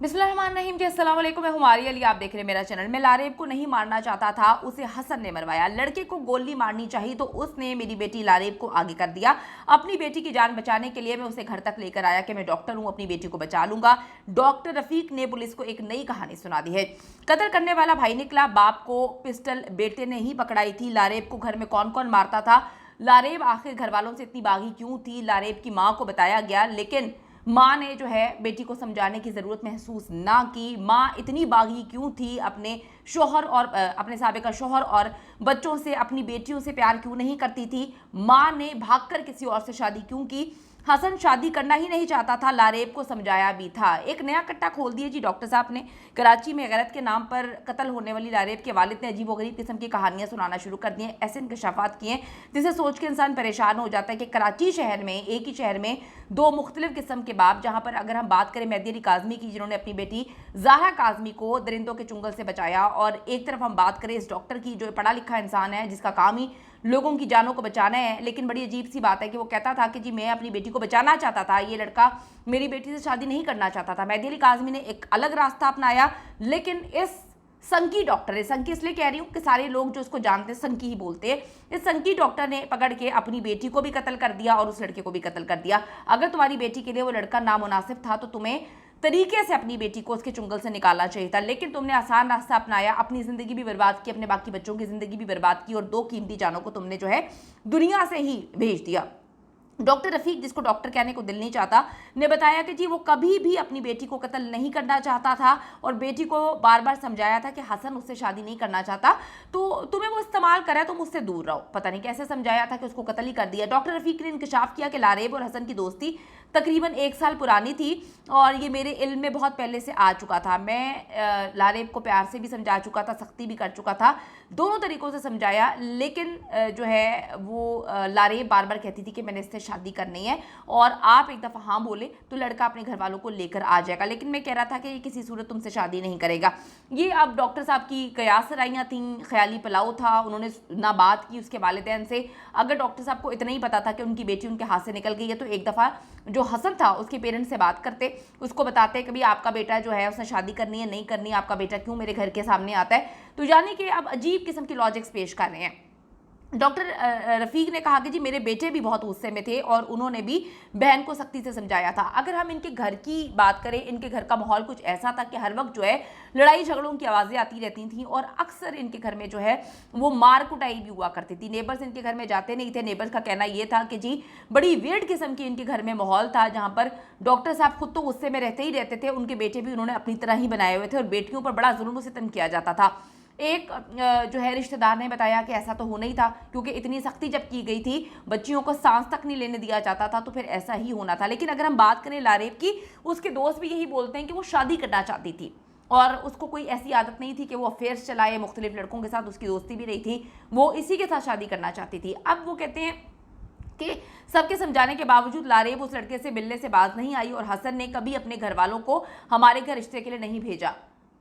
बिस्मिल्लाहिर्रहमानिर्रहीम जी, अस्सलाम वालेकुम। मैं हुमारी अली, आप देख रहे हैं मेरा चैनल। मैं लारेब को नहीं मारना चाहता था, उसे हसन ने मरवाया। लड़के को गोली मारनी चाहिए तो उसने मेरी बेटी लारेब को आगे कर दिया। अपनी बेटी की जान बचाने के लिए मैं उसे घर तक लेकर आया कि मैं डॉक्टर हूं, अपनी बेटी को बचा लूंगा। डॉक्टर रफीक ने पुलिस को एक नई कहानी सुना दी है। कत्ल करने वाला भाई निकला, बाप को पिस्टल बेटे ने ही पकड़ाई थी। लारेब को घर में कौन कौन मारता था, लारेब आखिर घर वालों से इतनी बागी क्यों थी, लारेब की माँ को बताया गया, लेकिन माँ ने जो है बेटी को समझाने की ज़रूरत महसूस ना की। माँ इतनी बागी क्यों थी, अपने शोहर और अपने साबिका शोहर और बच्चों से, अपनी बेटियों से प्यार क्यों नहीं करती थी। माँ ने भागकर किसी और से शादी क्यों की। हसन शादी करना ही नहीं चाहता था, लारेब को समझाया भी था। एक नया कट्टा खोल दिया जी डॉक्टर साहब ने। कराची में गैरत के नाम पर कत्ल होने वाली लारेब के वालिद ने अजीबोगरीब किस्म की कहानियां सुनाना शुरू कर दी हैं। ऐसे इंकशाफात किए जिसे सोच के इंसान परेशान हो जाता है कि कराची शहर में, एक ही शहर में दो मुख्तलिफ किस्म के बाप, जहां पर अगर हम बात करें मेहदी अली काज़मी की, जिन्होंने अपनी बेटी ज़ाहरा काज़मी को दरिंदों के चुंगल से बचाया, और एक तरफ हम बात करें इस डॉक्टर की जो पढ़ा लिखा इंसान है, जिसका काम ही लोगों की जानों को बचाना है। लेकिन बड़ी अजीब सी बात है कि वो कहता था कि जी मैं अपनी बेटी को बचाना चाहता था, ये लड़का मेरी बेटी से शादी नहीं करना चाहता था। मेहदी अली काज़मी ने एक अलग रास्ता अपनाया, लेकिन इस संकी डॉक्टर है, संकी इसलिए कह रही हूँ कि सारे लोग जो उसको जानते हैं संकी ही बोलते हैं, इस संकी डॉक्टर ने पकड़ के अपनी बेटी को भी कत्ल कर दिया और उस लड़के को भी कत्ल कर दिया। अगर तुम्हारी बेटी के लिए वो लड़का नामुनासिब था तो तुम्हें तरीके से अपनी बेटी को उसके चुंगल से निकालना चाहिए था, लेकिन तुमने आसान रास्ता अपनाया, अपनी ज़िंदगी भी बर्बाद की, अपने बाकी बच्चों की ज़िंदगी भी बर्बाद की, और दो कीमती जानों को तुमने जो है दुनिया से ही भेज दिया। डॉक्टर रफीक, जिसको डॉक्टर कहने को दिल नहीं चाहता, ने बताया कि जी वो कभी भी अपनी बेटी को कत्ल नहीं करना चाहता था, और बेटी को बार बार समझाया था कि हसन उससे शादी नहीं करना चाहता, तो तुम्हें वो इस्तेमाल करे तो मुझसे दूर रहो। पता नहीं कैसे समझाया था कि उसको कत्ल ही कर दिया। डॉक्टर रफीक ने इंकशाफ किया कि लारेब और हसन की दोस्ती तकरीबन 1 साल पुरानी थी, और ये मेरे इल्म में बहुत पहले से आ चुका था। मैं लारेब को प्यार से भी समझा चुका था, सख्ती भी कर चुका था, दोनों तरीक़ों से समझाया, लेकिन जो है वो लारेब बार बार कहती थी कि मैंने इससे शादी करनी है, और आप एक दफ़ा हाँ बोले तो लड़का अपने घर वालों को लेकर आ जाएगा, लेकिन मैं कह रहा था कि ये किसी सूरत तुमसे शादी नहीं करेगा। ये अब डॉक्टर साहब की कयास सराइयाँ थीं, ख्याली पलाव था, उन्होंने ना बात की उसके वालिदैन से। अगर डॉक्टर साहब को इतना ही पता था कि उनकी बेटी उनके हाथ से निकल गई है, तो एक दफ़ा जो हसन था उसके पेरेंट्स से बात करते, उसको बताते कि भाई आपका बेटा जो है उसने शादी करनी है नहीं करनी, आपका बेटा क्यों मेरे घर के सामने आता है। तो यानी कि अब अजीब किस्म की लॉजिक्स पेश कर रहे हैं। डॉक्टर रफ़ीक ने कहा कि जी मेरे बेटे भी बहुत गुस्से में थे और उन्होंने भी बहन को सख्ती से समझाया था। अगर हम इनके घर की बात करें, इनके घर का माहौल कुछ ऐसा था कि हर वक्त जो है लड़ाई झगड़ों की आवाज़ें आती रहती थीं, और अक्सर इनके घर में जो है वो मार कुटाई भी हुआ करती थी। नेबर्स इनके घर में जाते नहीं थे। नेबर्स का कहना ये था कि जी बड़ी वियर्ड किस्म की इनके घर में माहौल था, जहाँ पर डॉक्टर साहब खुद तो गुस्से में रहते ही रहते थे, उनके बेटे भी उन्होंने अपनी तरह ही बनाए हुए थे, और बेटियों पर बड़ा जुल्म सितम किया जाता था। एक जो है रिश्तेदार ने बताया कि ऐसा तो होना ही था, क्योंकि इतनी सख्ती जब की गई थी, बच्चियों को सांस तक नहीं लेने दिया जाता था, तो फिर ऐसा ही होना था। लेकिन अगर हम बात करें लारेब की, उसके दोस्त भी यही बोलते हैं कि वो शादी करना चाहती थी, और उसको कोई ऐसी आदत नहीं थी कि वो अफेयर्स चलाए, मुख्तलिफ लड़कों के साथ उसकी दोस्ती भी रही थी, वो इसी के साथ शादी करना चाहती थी। अब वो कहते हैं कि सबके समझाने के बावजूद लारेब उस लड़के से मिलने से बाज नहीं आई, और हसन ने कभी अपने घर वालों को हमारे घर रिश्ते के लिए नहीं भेजा।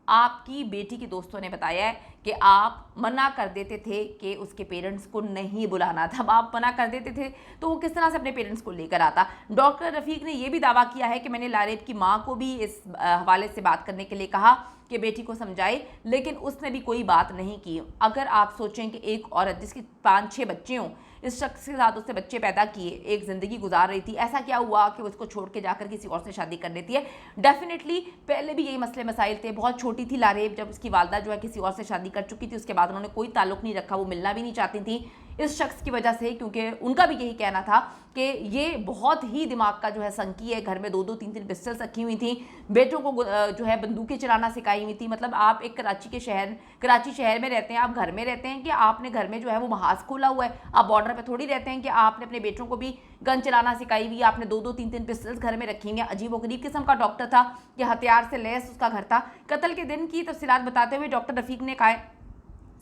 आपकी बेटी के दोस्तों ने बताया है कि आप मना कर देते थे कि उसके पेरेंट्स को नहीं बुलाना था। अब आप मना कर देते थे तो वो किस तरह से अपने पेरेंट्स को लेकर आता। डॉक्टर रफ़ीक ने यह भी दावा किया है कि मैंने लारेब की माँ को भी इस हवाले से बात करने के लिए कहा कि बेटी को समझाए, लेकिन उसने भी कोई बात नहीं की। अगर आप सोचें कि एक औरत जिसकी 5-6 बच्चे हों, इस शख्स के साथ उसने बच्चे पैदा किए, एक ज़िंदगी गुजार रही थी, ऐसा क्या हुआ कि उसको छोड़ के जाकर किसी और से शादी कर लेती है। डेफिनेटली पहले भी यही मसले मसाइल थे। बहुत छोटी थी लारेब जब उसकी वालदा जो है किसी और से शादी कर चुकी थी, उसके बाद उन्होंने कोई ताल्लुक़ नहीं रखा, वो मिलना भी नहीं चाहती थी इस शख्स की वजह से, क्योंकि उनका भी यही कहना था कि ये बहुत ही दिमाग का जो है संकी है। घर में 2-2 3-3 पिस्टल्स रखी हुई थी, बेटों को जो है बंदूकें चलाना सिखाई हुई थी। मतलब आप एक कराची शहर में रहते हैं, आप घर में रहते हैं कि आपने घर में जो है वो महाज खोला हुआ है, आप बॉर्डर पे थोड़ी रहते हैं कि आपने अपने बेटों को भी गन चलाना सिखाई हुई है, आपने 2-2 3-3 पिस्टल्स घर में रखी हुई हैं। अजीब व गरीब किस्म का डॉक्टर था कि हथियार से लैस उसका घर था। कत्ल के दिन की तफसीलात बताते हुए डॉक्टर रफ़ीक ने कहा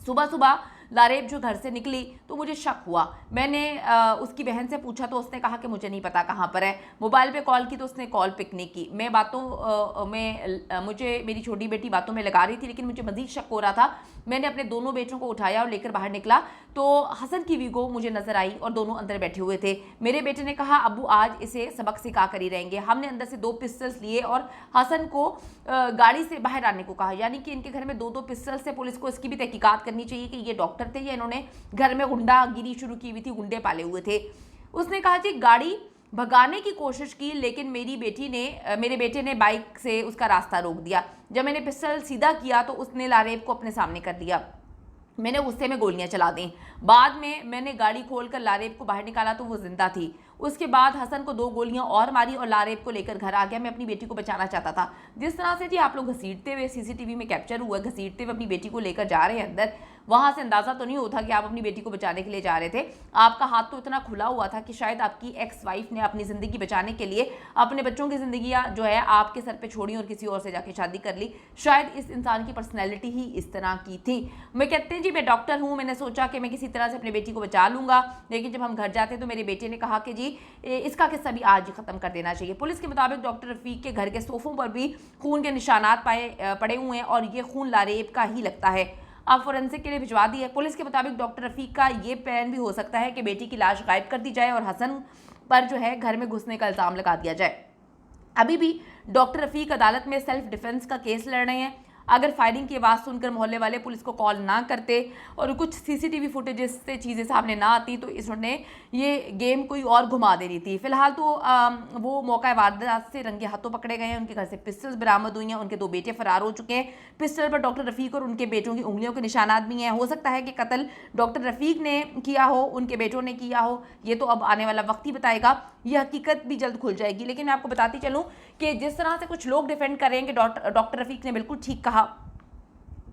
सुबह सुबह लारेब जो घर से निकली तो मुझे शक हुआ। मैंने उसकी बहन से पूछा तो उसने कहा कि मुझे नहीं पता कहाँ पर है। मोबाइल पे कॉल की तो उसने कॉल पिक नहीं की। मैं बातों में मुझे मेरी छोटी बेटी बातों में लगा रही थी, लेकिन मुझे मज़ीद शक हो रहा था। मैंने अपने दोनों बेटों को उठाया और लेकर बाहर निकला तो हसन की वीगो मुझे नजर आई और दोनों अंदर बैठे हुए थे। मेरे बेटे ने कहा अब्बू आज इसे सबक सिखा कर ही रहेंगे। हमने अंदर से 2 पिस्टल्स लिए और हसन को गाड़ी से बाहर आने को कहा। यानी कि इनके घर में 2 पिस्टल्स से। पुलिस को इसकी भी तहकीकात करनी चाहिए कि ये डॉक्टर थे या इन्होंने घर में गुंडागिरी शुरू की हुई थी, गुंडे पाले हुए थे। उसने कहा जी गाड़ी भगाने की कोशिश की, लेकिन मेरे बेटे ने बाइक से उसका रास्ता रोक दिया। जब मैंने पिस्टल सीधा किया तो उसने लारेब को अपने सामने कर दिया। मैंने गुस्से में गोलियां चला दी। बाद में मैंने गाड़ी खोलकर लारेब को बाहर निकाला तो वो जिंदा थी। उसके बाद हसन को 2 गोलियां और मारी और लारेब को लेकर घर आ गया। मैं अपनी बेटी को बचाना चाहता था। जिस तरह से जी आप लोग घसीटते हुए सीसीटीवी में कैप्चर हुआ, घसीटते हुए अपनी बेटी को लेकर जा रहे हैं अंदर, वहां से अंदाजा तो नहीं होता कि आप अपनी बेटी को बचाने के लिए जा रहे थे। आपका हाथ तो इतना खुला हुआ था कि शायद आपकी एक्स वाइफ ने अपनी जिंदगी बचाने के लिए अपने बच्चों की जिंदगी जो है आपके सर पे छोड़ी और किसी और से जाके शादी कर ली। शायद इस इंसान की पर्सनैलिटी ही इस तरह की थी। मैं कहते हैं जी मैं डॉक्टर हूँ, मैंने सोचा कि मैं किसी तरह से अपनी बेटी को बचा लूंगा, लेकिन जब हम घर जाते तो मेरे बेटे ने कहा कि जी इसका किस्सा भी आज ही खत्म कर देना चाहिए। पुलिस के मुताबिक डॉक्टर रफीक के घर के सोफों पर भी खून के निशानात पड़े हुए हैं और ये खून लारेब का ही लगता है। अब फोरेंसिक के लिए भिजवा दी है। पुलिस के मुताबिक डॉक्टर रफीक का ये प्लान भी हो सकता है कि बेटी की लाश गायब कर दी जाए और हसन पर जो है घर में घुसने का इल्जाम लगा दिया जाए। अभी भी डॉक्टर रफीक अदालत में सेल्फ डिफेंस का केस लड़ रहे हैं। अगर फायरिंग की आवाज़ सुनकर मोहल्ले वाले पुलिस को कॉल ना करते और कुछ सीसीटीवी फुटेजेस से चीज़ें सामने ना आती तो इसने ये गेम कोई और घुमा देनी थी। फिलहाल तो वो मौका वारदात से रंगे हाथों पकड़े गए हैं। उनके घर से पिस्टल्स बरामद हुई हैं। उनके 2 बेटे फरार हो चुके हैं। पिस्टल पर डॉक्टर रफीक और उनके बेटों की उंगलियों के निशानात भी हैं। हो सकता है कि कत्ल डॉक्टर रफीक ने किया हो, उनके बेटों ने किया हो। ये तो अब आने वाला वक्त ही बताएगा। ये हकीकत भी जल्द खुल जाएगी। लेकिन मैं आपको बताती चलूँ कि जिस तरह से कुछ लोग डिफेंड कर रहे हैं कि डॉक्टर रफीक ने बिल्कुल ठीक कहा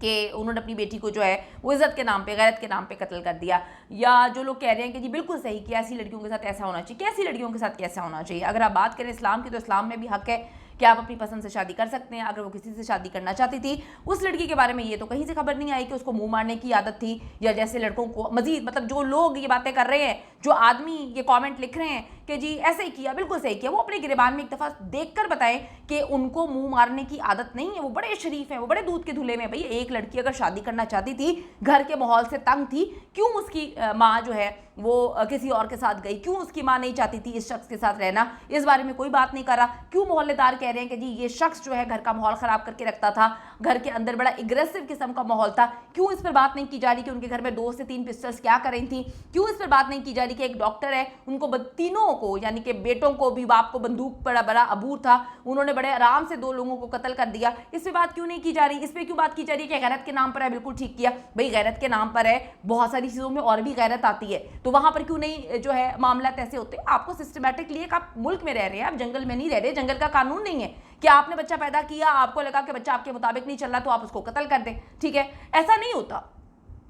कि उन्होंने अपनी बेटी को जो है वो इज़्ज़त के नाम पे, गैरत के नाम पे कत्ल कर दिया, या जो लोग कह रहे हैं कि जी बिल्कुल सही किया, ऐसी लड़कियों के साथ ऐसा होना चाहिए। कैसी लड़कियों के साथ कैसा होना चाहिए? अगर आप बात करें इस्लाम की तो इस्लाम में भी हक है कि आप अपनी पसंद से शादी कर सकते हैं। अगर वो किसी से शादी करना चाहती थी, उस लड़की के बारे में ये तो कहीं से खबर नहीं आई कि उसको मुंह मारने की आदत थी, या जैसे लड़कों को मजीद मतलब जो लोग ये बातें कर रहे हैं, जो आदमी ये कमेंट लिख रहे हैं कि जी ऐसे ही किया, बिल्कुल सही किया, वो अपने गिरबान में एक दफ़ा देखकर बताएं कि उनको मुंह मारने की आदत नहीं है। वो बड़े शरीफ हैं, वो बड़े दूध के धुले में। भाई एक लड़की अगर शादी करना चाहती थी, घर के माहौल से तंग थी, क्यों उसकी माँ जो है वो किसी और के साथ गई? क्यों उसकी माँ नहीं चाहती थी इस शख्स के साथ रहना? इस बारे में कोई बात नहीं कर रहा। क्यों मोहल्लेदार कह रहे हैं कि जी ये शख्स जो है घर का माहौल ख़राब करके रखता था, घर के अंदर बड़ा एग्रेसिव किस्म का माहौल था? क्यों इस पर बात नहीं की जा रही कि उनके घर में 2 से 3 पिस्टल्स क्या कर रही थी? क्यों इस पर बात नहीं की जा रही कि एक डॉक्टर है, उनको तीनों को यानी कि बेटों को भी, बाप को बंदूक बड़ा अबूर था, उन्होंने बड़े आराम से 2 लोगों को कत्ल कर दिया। इस पर बात क्यों नहीं की जा रही? इस पर क्यों बात की जा रही है कि गैरत के नाम पर है? बिल्कुल ठीक किया भाई, गैरत के नाम पर है, बहुत सारी चीज़ों में और भी गैरत आती है, तो वहाँ पर क्यों नहीं जो है मामला ऐसे होते? आपको सिस्टमैटिकली एक आप मुल्क में रह रहे हैं, आप जंगल में नहीं रह रहे। जंगल का कानून नहीं है कि आपने बच्चा पैदा किया, आपको लगा कि बच्चा आपके मुताबिक नहीं चल रहा तो आप उसको कत्ल कर दें। ठीक है, ऐसा नहीं होता।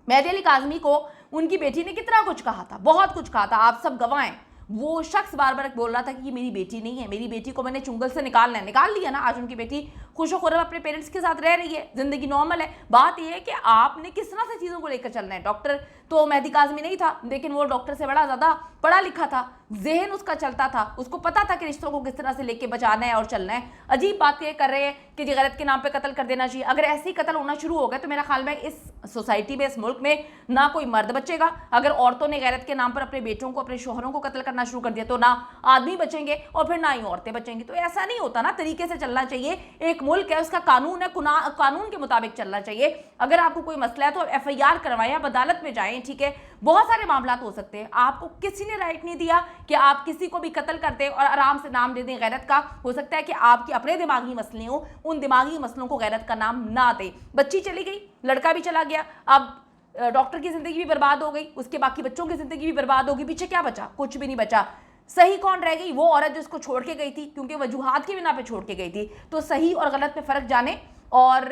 मेहदी अली काज़मी को उनकी बेटी ने कितना कुछ कहा था, बहुत कुछ कहा था, आप सब गवाह हैं। वो शख्स बार बार बोल रहा था कि ये मेरी बेटी नहीं है, मेरी बेटी को मैंने चुंगल से निकालना है। निकाल लिया ना, आज उनकी बेटी खुशो खुर्रम अपने पेरेंट्स के साथ रह रही है, जिंदगी नॉर्मल है। बात यह है कि आपने किस तरह से चीज़ों को लेकर चलना है। डॉक्टर तो मेहदी काज़मी नहीं था, लेकिन वो डॉक्टर से बड़ा ज़्यादा पढ़ा लिखा था, जहन उसका चलता था, उसको पता था कि रिश्तों को किस तरह से लेके बचाना है और चलना है। अजीब बात ये कर रहे हैं कि जी गैरत के नाम पे कत्ल कर देना चाहिए। अगर ऐसे ही कत्ल होना शुरू हो गए तो मेरा ख्याल में इस सोसाइटी में, इस मुल्क में ना कोई मर्द बचेगा। अगर औरतों ने गैरत के नाम पर अपने बेटों को, अपने शोहरों को कत्ल करना शुरू कर दिया तो ना आदमी बचेंगे और फिर ना ही औरतें बचेंगी। तो ऐसा नहीं होता ना, तरीके से चलना चाहिए। एक मुल्क है, उसका कानून है, कानून के मुताबिक चलना चाहिए। अगर आपको कोई मसला है तो FIR करवाएं, आप अदालत में जाएं। ठीक है, बहुत सारे मामला हो सकते हैं। आपको किसी ने राइट नहीं दिया कि आप किसी को भी कत्ल कर दें और आराम से नाम दे दें गैरत का। हो सकता है कि आपके अपने दिमागी मसले हो, उन दिमागी मसलों को गैरत का नाम ना दें। बच्ची चली गई, लड़का भी चला गया, अब डॉक्टर की जिंदगी भी बर्बाद हो गई, उसके बाकी बच्चों की जिंदगी भी बर्बाद होगी। पीछे क्या बचा? कुछ भी नहीं बचा। सही कौन रह गई? वो औरत जिसको छोड़ के गई थी, क्योंकि वजूहात की बिना पे छोड़ के गई थी। तो सही और गलत में फ़र्क जाने और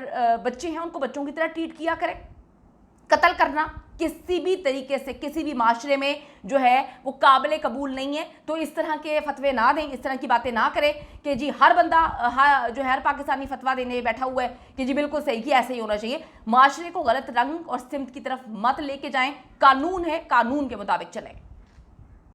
बच्चे हैं उनको बच्चों की तरह ट्रीट किया करें। कत्ल करना किसी भी तरीके से किसी भी माशरे में जो है वो काबिल कबूल नहीं है। तो इस तरह के फतवे ना दें, इस तरह की बातें ना करें कि जी हर बंदा जो है हर पाकिस्तानी फतवा देने बैठा हुआ है कि जी बिल्कुल सही कि ऐसे ही होना चाहिए। माशरे को गलत रंग और सिमत की तरफ मत लेके जाएं। कानून है, कानून के मुताबिक चलें।